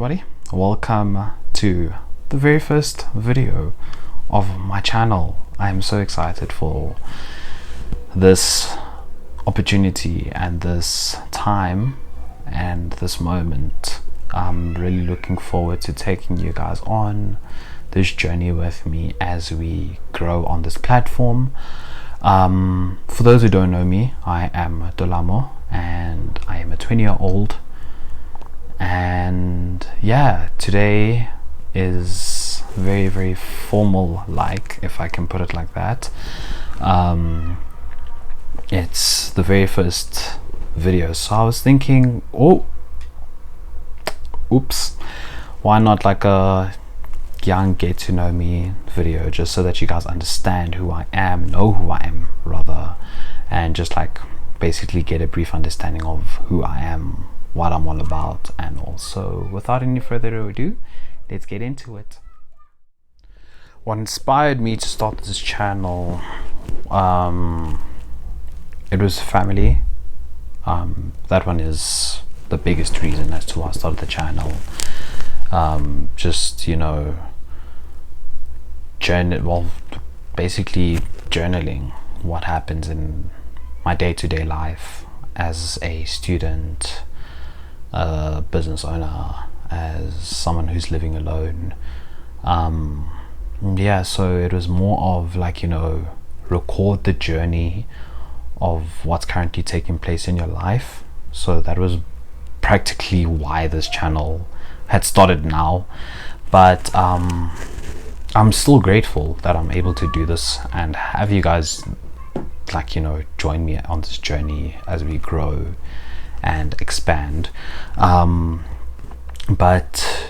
everybody, welcome to the very first video of my channel. I am so excited for this opportunity and this time and this moment. I'm really looking forward to taking you guys on this journey with me as we grow on this platform. For those who don't know me, I am Dolamo and I am a 20-year-old. And yeah, today is very, very formal, like, if I can put it like that. It's the very first video, so I was thinking, why not like a young get to know me video, just so that you guys understand who I am, know who I am rather, and just like basically get a brief understanding of who I am, what I'm all about. And also, without any further ado, let's get into it. What inspired me to start this channel, it was family. That one is the biggest reason as to why I started the channel. Just, you know, basically journaling what happens in my day-to-day life as a student, a business owner, as someone who's living alone. Yeah, so it was more of like, you know, record the journey of what's currently taking place in your life. So that was practically why this channel had started now. But I'm still grateful that I'm able to do this and have you guys, like, you know, join me on this journey as we grow and expand. But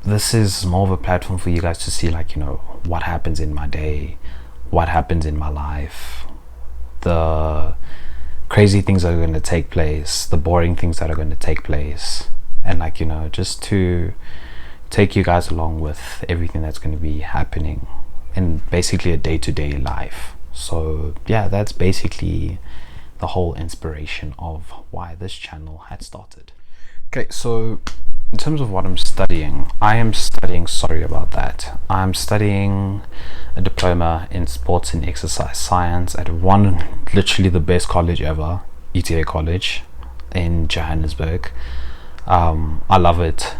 this is more of a platform for you guys to see, like, you know, what happens in my day, what happens in my life, the crazy things that are going to take place, the boring things that are going to take place, and, like, you know, just to take you guys along with everything that's going to be happening in basically a day-to-day life. So yeah, that's basically the whole inspiration of why this channel had started. Okay, so in terms of what I'm studying, I'm studying a diploma in sports and exercise science at literally the best college ever, ETA College in Johannesburg. I love it.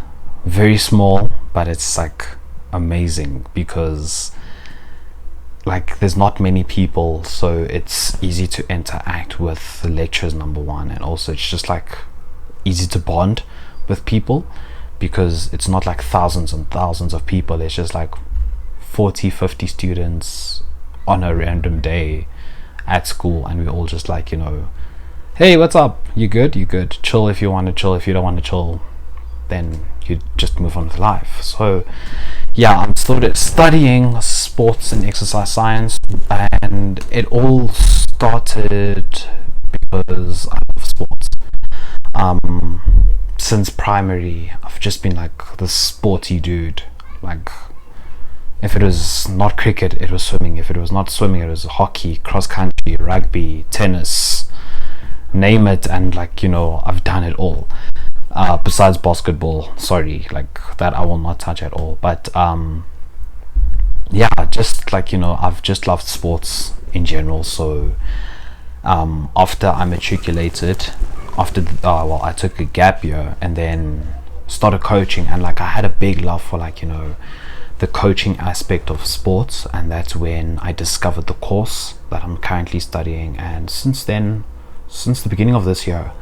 Very small, but it's like amazing because like there's not many people, so it's easy to interact with the lecturers, number one, and also it's just like easy to bond with people because it's not like thousands and thousands of people. It's just like 40-50 students on a random day at school, and we all just like, you know, hey, what's up, you good, chill if you want to chill, if you don't want to chill, then you just move on with life. So yeah, I'm still studying sports and exercise science, and it all started because I love sports. Since primary, I've just been like this sporty dude. Like, if it was not cricket, it was swimming. If it was not swimming, it was hockey, cross country, rugby, tennis, name it, and, like, you know, I've done it all. Besides basketball, sorry, like that I will not touch at all. But yeah, just like, you know, I've just loved sports in general. So after I matriculated, I took a gap year and then started coaching, and like I had a big love for, like, you know, the coaching aspect of sports, and that's when I discovered the course that I'm currently studying. And since then, since the beginning of this year,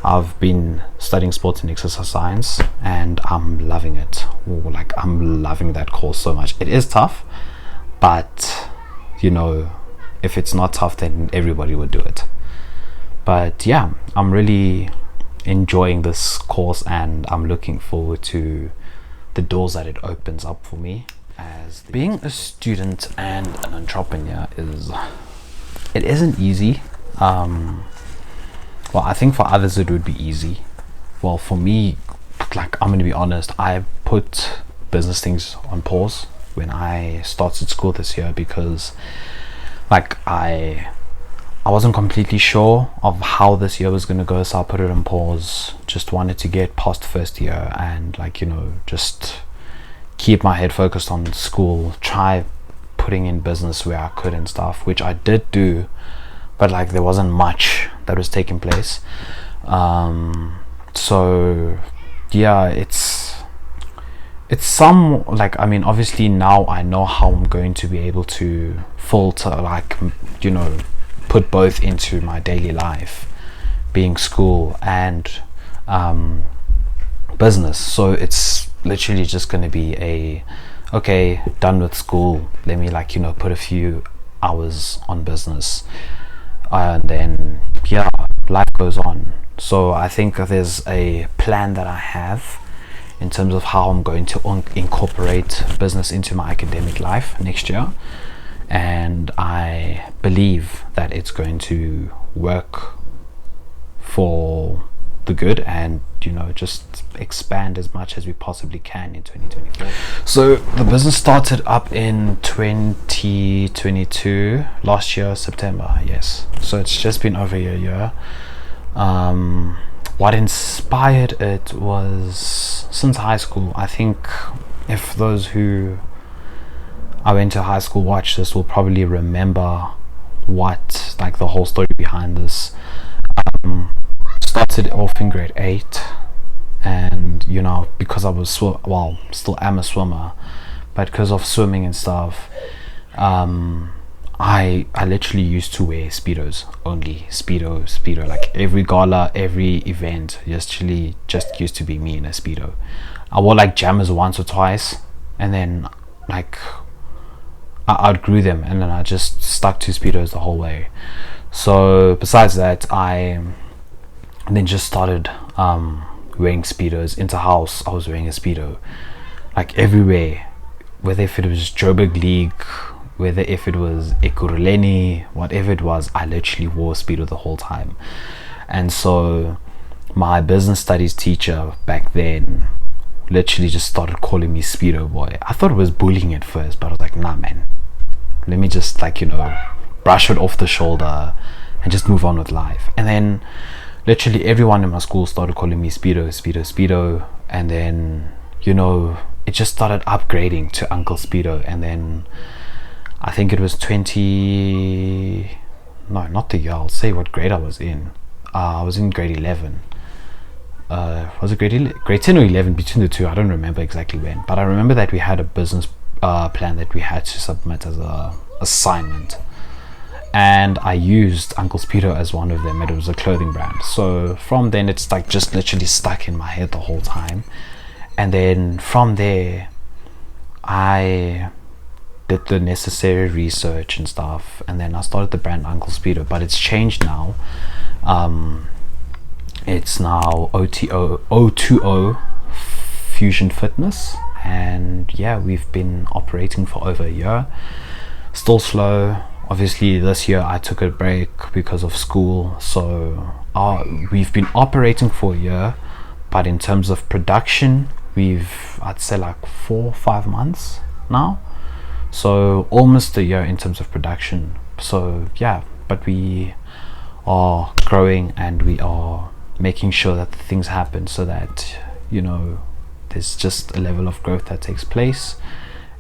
I've been studying sports and exercise science, and I'm loving it. Like, I'm loving that course so much. It is tough, but, you know, if it's not tough, then everybody would do it. But yeah, I'm really enjoying this course, and I'm looking forward to the doors that it opens up for me. As being a student and an entrepreneur isn't easy. Well, I think for others it would be easy. Well, for me, like, I'm gonna be honest, I put business things on pause when I started school this year because, like, I I wasn't completely sure of how this year was going to go, so I put it on pause. Just wanted to get past first year and, like, you know, just keep my head focused on school, try putting in business where I could and stuff, which I did do, but like there wasn't much that was taking place. So yeah, it's some, like, I mean, obviously now I know how I'm going to be able to filter, like, you know, put both into my daily life, being school and business. So it's literally just going to be okay, done with school, let me, like, you know, put a few hours on business, and then yeah, life goes on. So I think there's a plan that I have in terms of how I'm going to incorporate business into my academic life next year, and I believe that it's going to work for the good, and, you know, just expand as much as we possibly can in 2024. So the business started up in 2022, last year, September. Yes, so it's just been over a year. What inspired it was since high school. I think if those who I went to high school watch this will probably remember what, like, the whole story behind this. Started off in grade 8, and, you know, because I was still am a swimmer, but because of swimming and stuff, I literally used to wear speedos, only speedo, like every gala, every event, just used to be me in a speedo. I wore like jammers once or twice, and then, like, I outgrew them, and then I just stuck to speedos the whole way. So besides that, I then just started wearing speedos. Into house, I was wearing a speedo, like, everywhere, whether if it was Joburg League, whether if it was Ekurhuleni, whatever it was, I literally wore a speedo the whole time. And so my business studies teacher back then literally just started calling me Speedo Boy. I thought it was bullying at first, but I was like, nah man, let me just, like, you know, brush it off the shoulder and just move on with life. And then literally everyone in my school started calling me Speedo, and then, you know, it just started upgrading to Uncle Speedo. And then I think it was not the year, I'll say what grade I was in. I was in grade 11. Was it grade 10 or 11, between the two, I don't remember exactly when, but I remember that we had a business plan that we had to submit as a assignment, and I used Uncle Speedo as one of them, and it was a clothing brand. So from then, it's like just literally stuck in my head the whole time. And then from there, I did the necessary research and stuff, and then I started the brand Uncle Speedo. But it's changed now. It's now O2O Fusion Fitness, and yeah, we've been operating for over a year. Still slow. Obviously this year I took a break because of school, so we've been operating for a year, but in terms of production, I'd say like 4 or 5 months now, so almost a year in terms of production. So yeah, but we are growing, and we are making sure that things happen, so that, you know, there's just a level of growth that takes place,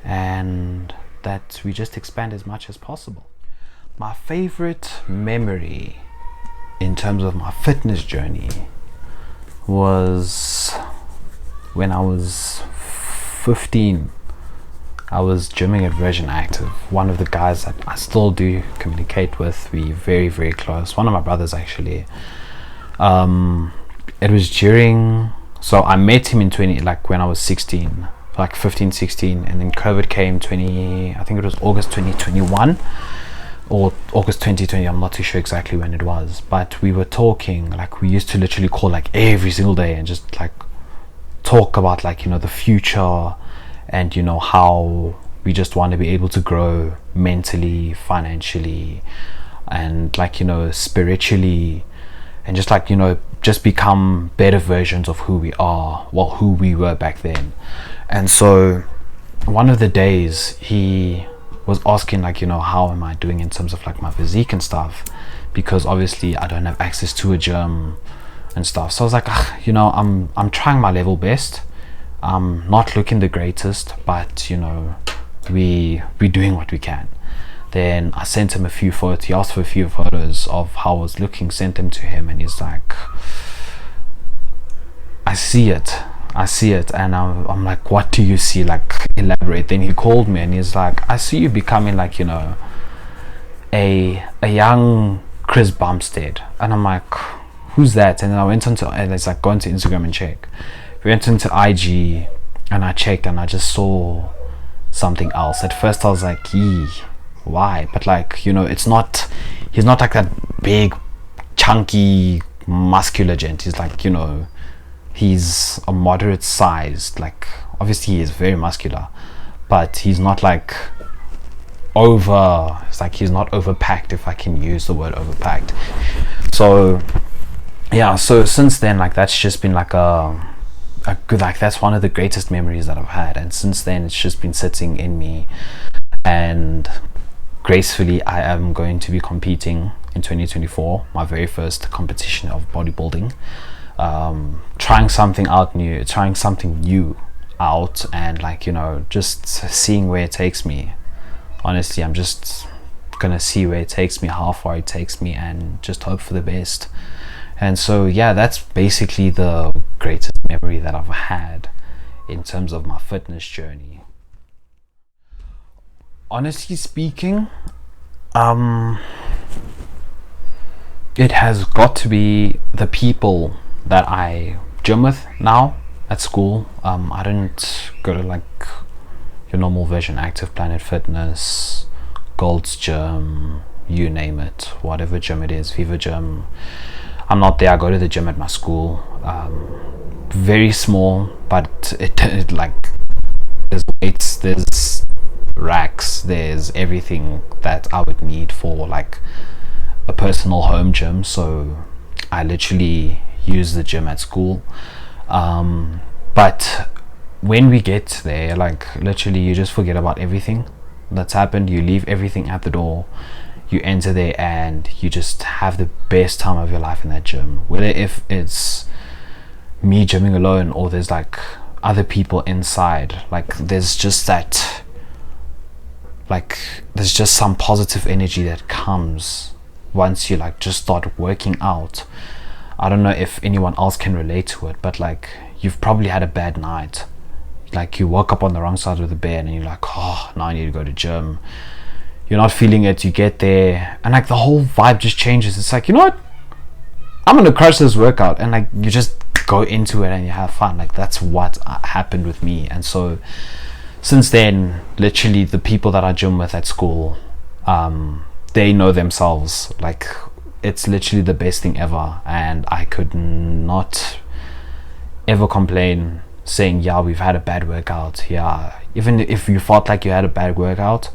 and that we just expand as much as possible. My favorite memory in terms of my fitness journey was when I was 15. I was gymming at Virgin Active. One of the guys that I still do communicate with, we very, very close. One of my brothers, actually. It was so I met him in when I was 16, like 15, 16, and then COVID came I think it was August 2021 or August 2020, I'm not too sure exactly when it was, but we were talking, like, we used to literally call like every single day and just like talk about, like, you know, the future, and, you know, how we just want to be able to grow mentally, financially, and, like, you know, spiritually, and just, like, you know, just become better versions of who we were back then. And so one of the days he was asking, like, you know, how am I doing in terms of like my physique and stuff, because obviously I don't have access to a gym and stuff. So I was like, you know, I'm trying my level best. I'm not looking the greatest, but you know, we're doing what we can. Then I sent him a few photos. He asked for a few photos of how I was looking, sent them to him, and he's like, I see it, and I'm like, what do you see? Like, elaborate. Then he called me and he's like, I see you becoming like, you know, a young Chris Bumstead. And I'm like, who's that? And then I went into, and it's like, go into Instagram and check. We went into IG and I checked and I just saw something else. At first I was like, why? But like, you know, he's not like that big chunky muscular gent. He's like, you know, he's a moderate sized, like, obviously he is very muscular, but he's not like it's like he's not overpacked, if I can use the word overpacked. So yeah, so since then, like, that's just been like a good, like, that's one of the greatest memories that I've had, and since then it's just been sitting in me. And gracefully, I am going to be competing in 2024, my very first competition of bodybuilding. Trying something new out, and like, you know, just seeing where it takes me. Honestly, I'm just gonna see where it takes me, how far it takes me, and just hope for the best. And so yeah, that's basically the greatest memory that I've had in terms of my fitness journey. Honestly speaking, it has got to be the people that I gym with now at school. I don't go to like your normal Vision, Active Planet Fitness, Gold's Gym, you name it, whatever gym it is, Viva Gym. I'm not there. I go to the gym at my school. Very small, but it like, there's weights, there's racks, there's everything that I would need for like a personal home gym. So I literally use the gym at school. But when we get there, like, literally you just forget about everything that's happened. You leave everything at the door, you enter there, and you just have the best time of your life in that gym. Whether if it's me gymming alone or there's like other people inside, like, there's just that, like, there's just some positive energy that comes once you like just start working out. I don't know if anyone else can relate to it, but like, you've probably had a bad night, like you woke up on the wrong side of the bed and you're like, oh, now I need to go to gym. You're not feeling it, you get there, and like the whole vibe just changes. It's like, you know what, I'm gonna crush this workout, and like, you just go into it and you have fun. Like, that's what happened with me. And so since then, literally the people that I gym with at school, they know themselves, like, it's literally the best thing ever, and I could not ever complain saying, yeah, we've had a bad workout. Yeah, even if you felt like you had a bad workout,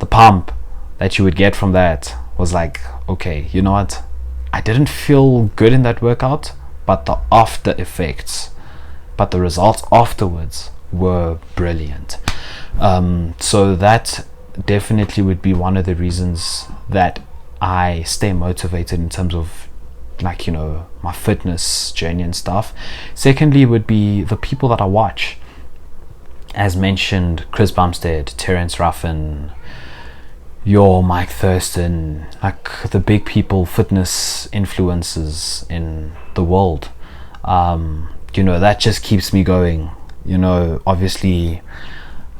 the pump that you would get from that was like, okay, you know what, I didn't feel good in that workout, but the after effects, but the results afterwards were brilliant. So that definitely would be one of the reasons that I stay motivated in terms of, like, you know, my fitness journey and stuff. Secondly would be the people that I watch. As mentioned, Chris Bumstead, Terence Ruffin, your Mike Thurston, like the big people, fitness influencers in the world. You know, that just keeps me going. You know, obviously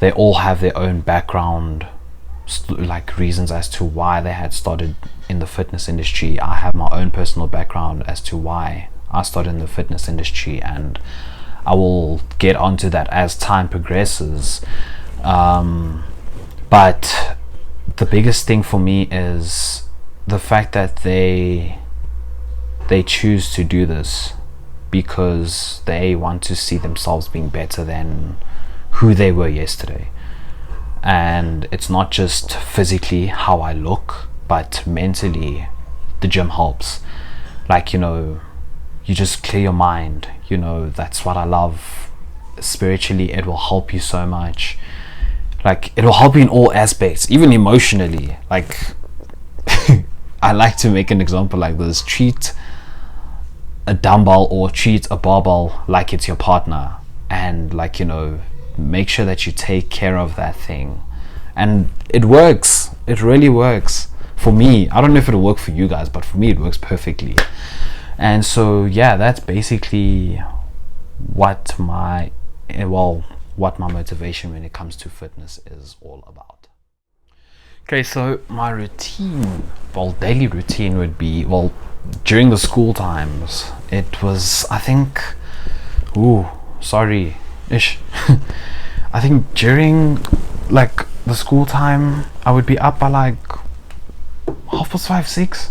they all have their own background, like reasons as to why they had started in the fitness industry. I have my own personal background as to why I started in the fitness industry, and I will get onto that as time progresses. But the biggest thing for me is the fact that they choose to do this because they want to see themselves being better than who they were yesterday. And it's not just physically how I look, but mentally the gym helps. Like, you know, you just clear your mind. You know, that's what I love. Spiritually, it will help you so much. Like, it will help you in all aspects, even emotionally. Like, I like to make an example like this: treat a dumbbell or treat a barbell like it's your partner, and like, you know, make sure that you take care of that thing. And it works. It really works for me. I don't know if it'll work for you guys, but for me it works perfectly. And so yeah, that's basically what my motivation when it comes to fitness is all about. Okay, so my routine, daily routine would be, during the school times, it was, I think, I think during like the school time, I would be up by like 5:30, 6.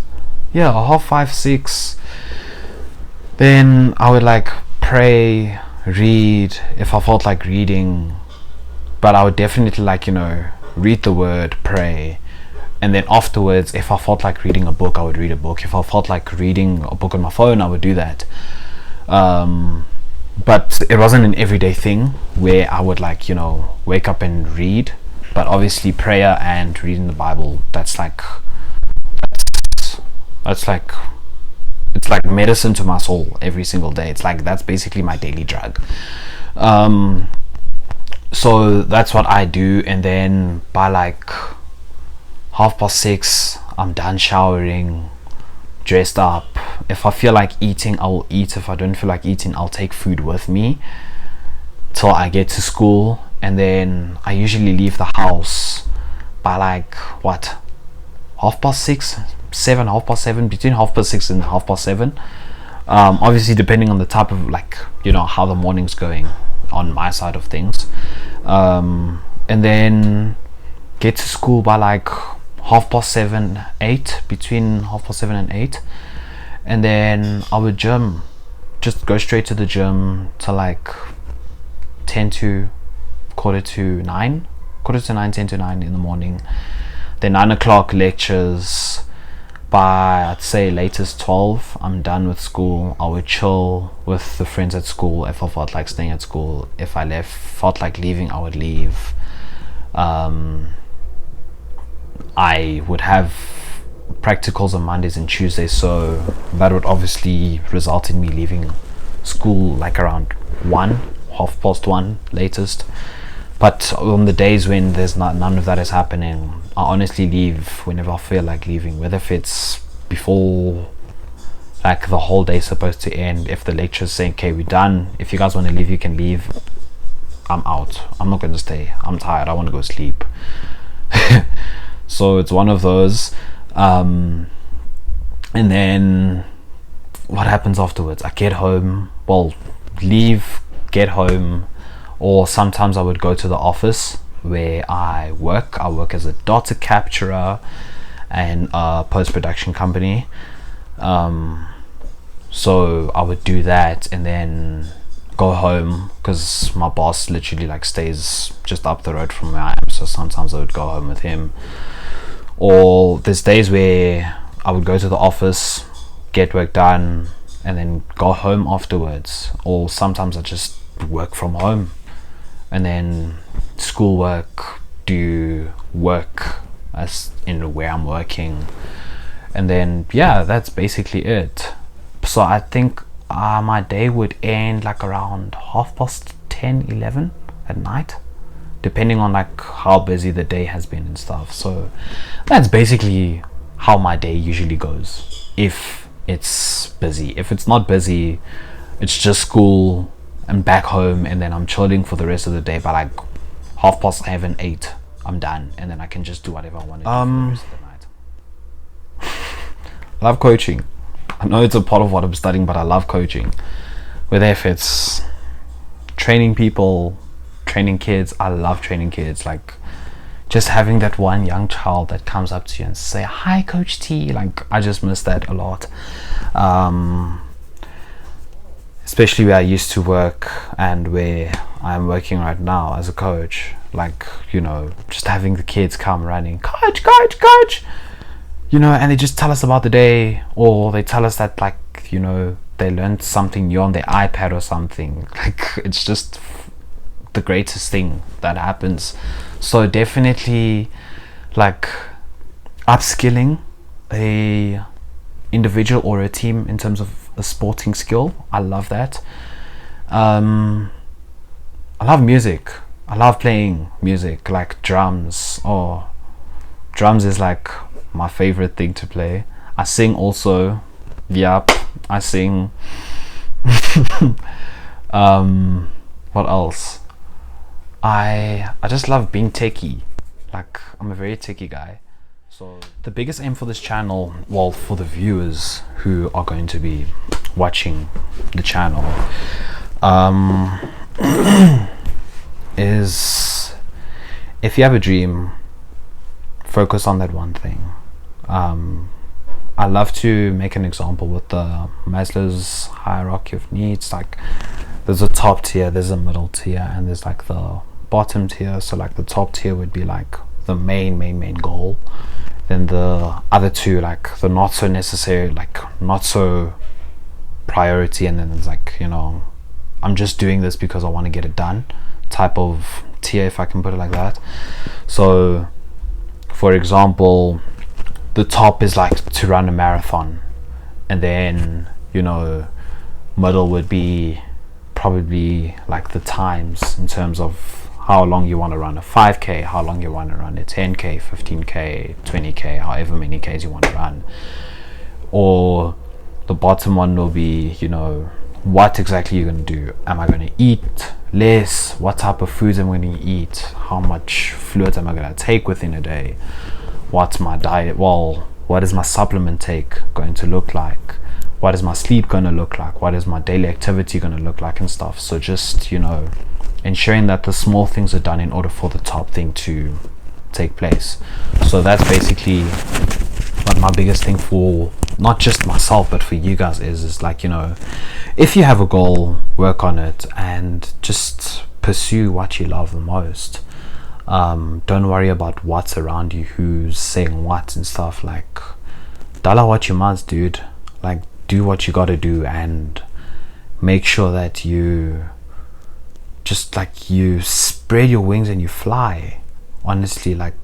Yeah, 5:30, 6. Then I would like pray, read if I felt like reading, but I would definitely, like, you know, read the word, pray, and then afterwards, if I felt like reading a book, I would read a book. If I felt like reading a book on my phone, I would do that. But it wasn't an everyday thing where I would, like, you know, wake up and read. But obviously prayer and reading the Bible, that's like it's like medicine to my soul every single day. It's like, that's basically my daily drug. So that's what I do, and then by like 6:30, I'm done showering, dressed up. If I feel like eating, I will eat. If I don't feel like eating, I'll take food with me till I get to school. And then I usually leave the house by like 6:30, 7, 7:30, between 6:30 and 7:30. Obviously depending on the type of, like, you know, how the morning's going on my side of things. And then get to school by like 7:30, 8, between 7:30 and 8. And then I would just go straight to the gym till like 10 to 9, 10 to 9 in the morning. Then 9 o'clock lectures. By, I'd say, latest 12, I'm done with school. I would chill with the friends at school if I felt like staying at school. If I felt like leaving, I would leave. I would have practicals on Mondays and Tuesdays, so that would obviously result in me leaving school like around 1, 1:30 latest. But on the days when there's none of that is happening, I honestly leave whenever I feel like leaving, whether if it's before like the whole day's supposed to end. If the lecture's saying, okay, we're done, if you guys want to leave, you can leave, I'm out. I'm not going to stay. I'm tired. I want to go sleep. So it's one of those. And then what happens afterwards? I get home, leave, get home, or sometimes I would go to the office where I work as a data capturer and a post-production company. So I would do that and then go home, because my boss literally like stays just up the road from where I am, so sometimes I would go home with him. Or there's days where I would go to the office, get work done, and then go home afterwards. Or sometimes I just work from home, and then schoolwork, do work as in where I'm working, and then yeah, that's basically it. So I think my day would end like around 10:30, 11 at night, depending on like how busy the day has been and stuff. So that's basically how my day usually goes, if it's busy. If it's not busy, it's just school and back home, and then I'm chilling for the rest of the day. By like 7:30, 8, I'm done, and then I can just do whatever I want to do for the rest of the night. I love coaching. I know it's a part of what I'm studying, but I love coaching. Whether if it's training people, training kids, I love training kids. Like just having that one young child that comes up to you and say, "Hi, Coach T." Like I just miss that a lot. Especially where I used to work and where I'm working right now as a coach. Like, you know, just having the kids come running, "Coach, coach, coach," you know, and they just tell us about the day, or they tell us that, like, you know, they learned something new on their iPad or something. Like, it's just the greatest thing that happens. So definitely, like, upskilling a individual or a team in terms of a sporting skill. I love that. I love music. I love playing music, like drums. Oh, drums is like my favorite thing to play. I sing also. Yep, I sing. What else? I just love being techie. Like, I'm a very techie guy. So the biggest aim for this channel, well, for the viewers who are going to be watching the channel, is, if you have a dream, focus on that one thing. I love to make an example with the Maslow's hierarchy of needs. Like, there's a top tier, there's a middle tier, and there's like the bottom tier. So like the top tier would be like the main goal. Then the other two, like the not so necessary, like not so priority, and then it's like, you know, I'm just doing this because I want to get it done type of tier, if I can put it like that. So for example, the top is like to run a marathon, and then, you know, middle would be probably like the times in terms of how long you want to run a 5k, how long you want to run a 10k, 15k, 20k, however many k's you want to run. Or the bottom one will be, you know, what exactly you're going to do. Am I going to eat less? What type of foods am I going to eat? How much fluids am I going to take within a day? What's my diet? Well, what is my supplement take going to look like? What is my sleep going to look like? What is my daily activity going to look like and stuff? So just, you know, ensuring that the small things are done in order for the top thing to take place. So that's basically what my biggest thing for not just myself but for you guys is like, you know, if you have a goal, work on it and just pursue what you love the most. Don't worry about what's around you, who's saying what and stuff. Like, dala what you must, dude. Like, do what you gotta do and make sure that you just, like, you spread your wings and you fly. Honestly, like,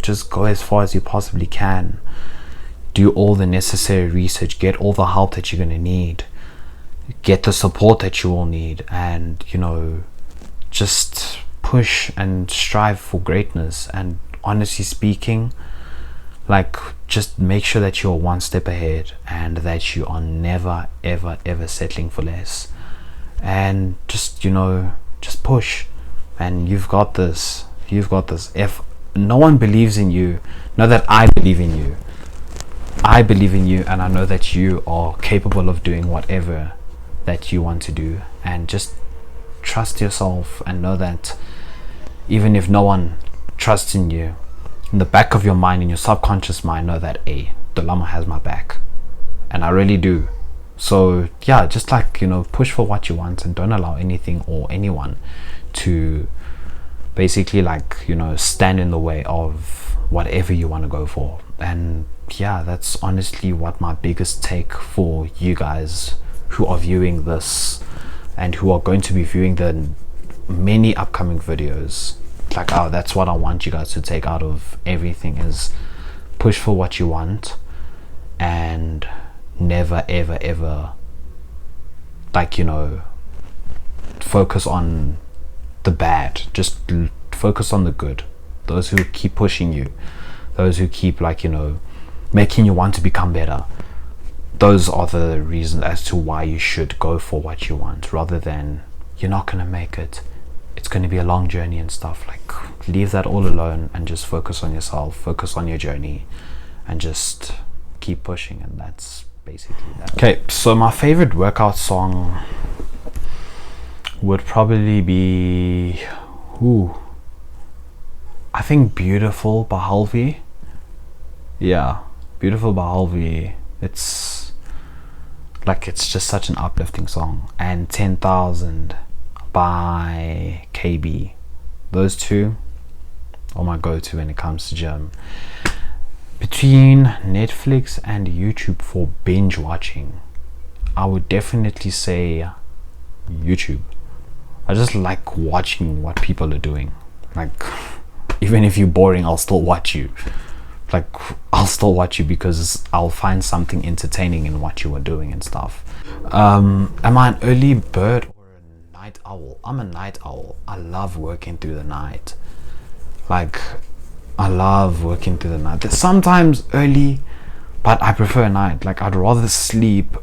just go as far as you possibly can. Do all the necessary research, get all the help that you're gonna need, get the support that you will need, and, you know, just push and strive for greatness. And honestly speaking, like, just make sure that you're one step ahead and that you are never ever settling for less. And just, you know, just push, and you've got this. If no one believes in you, know that I believe in you. I believe in you, and I know that you are capable of doing whatever that you want to do. And just trust yourself and know that even if no one trusts in you, in the back of your mind, in your subconscious mind, know that Dolama has my back, and I really do. So yeah, just, like, you know, push for what you want and don't allow anything or anyone to basically, like, you know, stand in the way of whatever you want to go for. And yeah, that's honestly what my biggest take for you guys who are viewing this and who are going to be viewing the many upcoming videos. Like, that's what I want you guys to take out of everything, is push for what you want and never ever, like, you know, focus on the bad. Just focus on the good. Those who keep pushing you, those who keep, like, you know, making you want to become better. Those are the reasons as to why you should go for what you want, rather than you're not gonna make it, it's going to be a long journey and stuff. Like, leave that all alone and just focus on yourself, focus on your journey, and just keep pushing. And that's basically that. Okay, so my favorite workout song would probably be I think Beautiful by Halvey. Yeah, Beautiful by Halvey. It's like, it's just such an uplifting song. And 10,000 by KB. Those two are my go-to when it comes to gym. Between Netflix and YouTube for binge watching, I would definitely say YouTube. I just like watching what people are doing. Like, even if you're boring, I'll still watch you. like I'll still watch you because I'll find something entertaining in what you are doing and stuff. Am I an early bird or a night owl? I'm a night owl. I love working through the night. Like, I love working through the night. There's sometimes early, but I prefer night. Like, I'd rather sleep,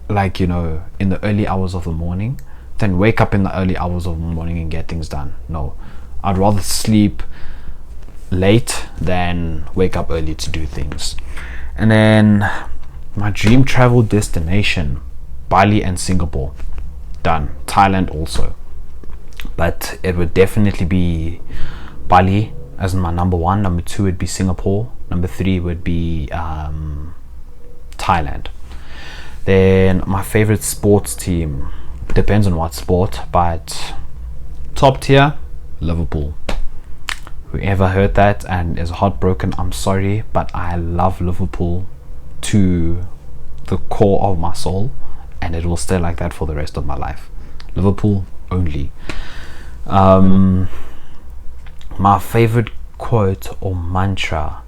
like, you know, in the early hours of the morning than wake up in the early hours of the morning and get things done. No, I'd rather sleep late than wake up early to do things. And then my dream travel destination, Bali and Singapore. Done. Thailand also, but it would definitely be Bali as my number one. Number two would be Singapore. Number three would be Thailand. Then my favorite sports team, depends on what sport, but top tier, Liverpool. Whoever heard that and is heartbroken, I'm sorry, but I love Liverpool to the core of my soul, and it will stay like that for the rest of my life. Liverpool only. My favorite quote or mantra,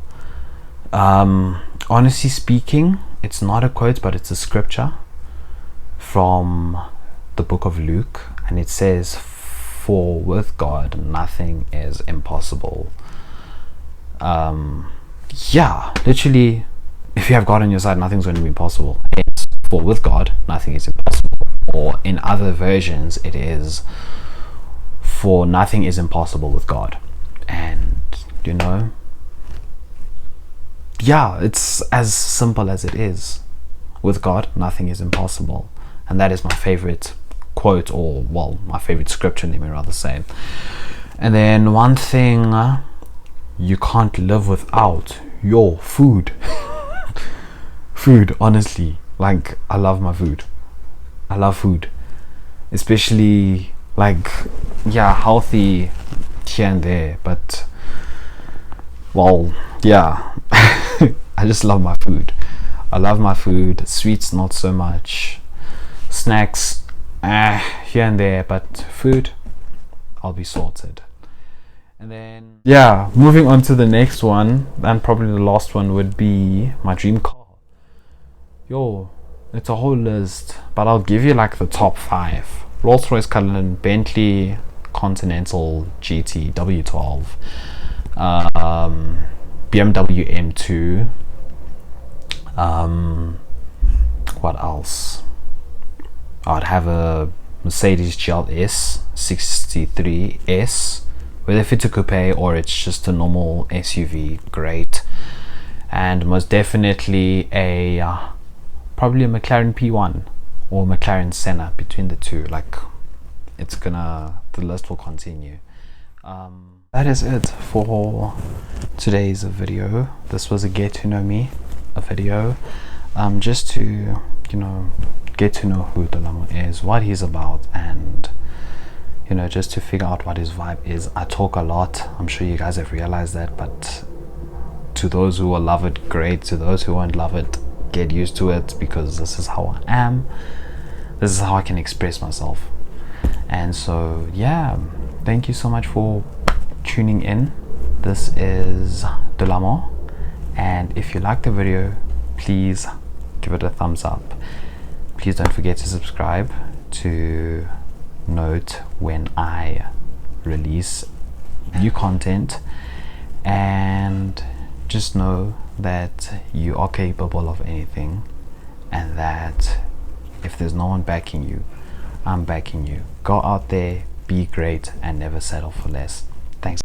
honestly speaking, it's not a quote, but it's a scripture from the book of Luke, and it says, "For with God nothing is impossible." Yeah, literally, if you have God on your side, nothing's going to be impossible. It's, for with God nothing is impossible. Or in other versions, it is, for nothing is impossible with God. And you know, yeah, it's as simple as it is. With God nothing is impossible. And that is my favorite quote, or well, my favorite scripture, let me rather say. And then one thing you can't live without, your food. Food, honestly, like, I love my food. I love food, especially, like, yeah, healthy here and there, but well, yeah. I just love my food. I love my food. Sweets not so much, snacks here and there, but food, I'll be sorted. And then, yeah, moving on to the next one, and probably the last one, would be my dream car. Yo, it's a whole list, but I'll give you like the top 5. Rolls-Royce Cullinan, Bentley Continental GT W12, BMW M2, what else? I'd have a Mercedes GLS 63S, whether if it's a coupe or it's just a normal SUV, great. And most definitely probably a McLaren P1 or McLaren Senna, between the two. Like, the list will continue. That is it for today's video. This was a get to know me video, just to, you know, get to know who Delamo is, what he's about, and, you know, just to figure out what his vibe is. I talk a lot, I'm sure you guys have realized that, but to those who will love it, great. To those who won't love it, get used to it, because this is how I am. This is how I can express myself. And so, yeah, thank you so much for tuning in. This is Delamo, and if you like the video, please give it a thumbs up. Please don't forget to subscribe to note when I release new content, and just know that you are capable of anything, and that if there's no one backing you, I'm backing you. Go out there, be great, and never settle for less. Thanks.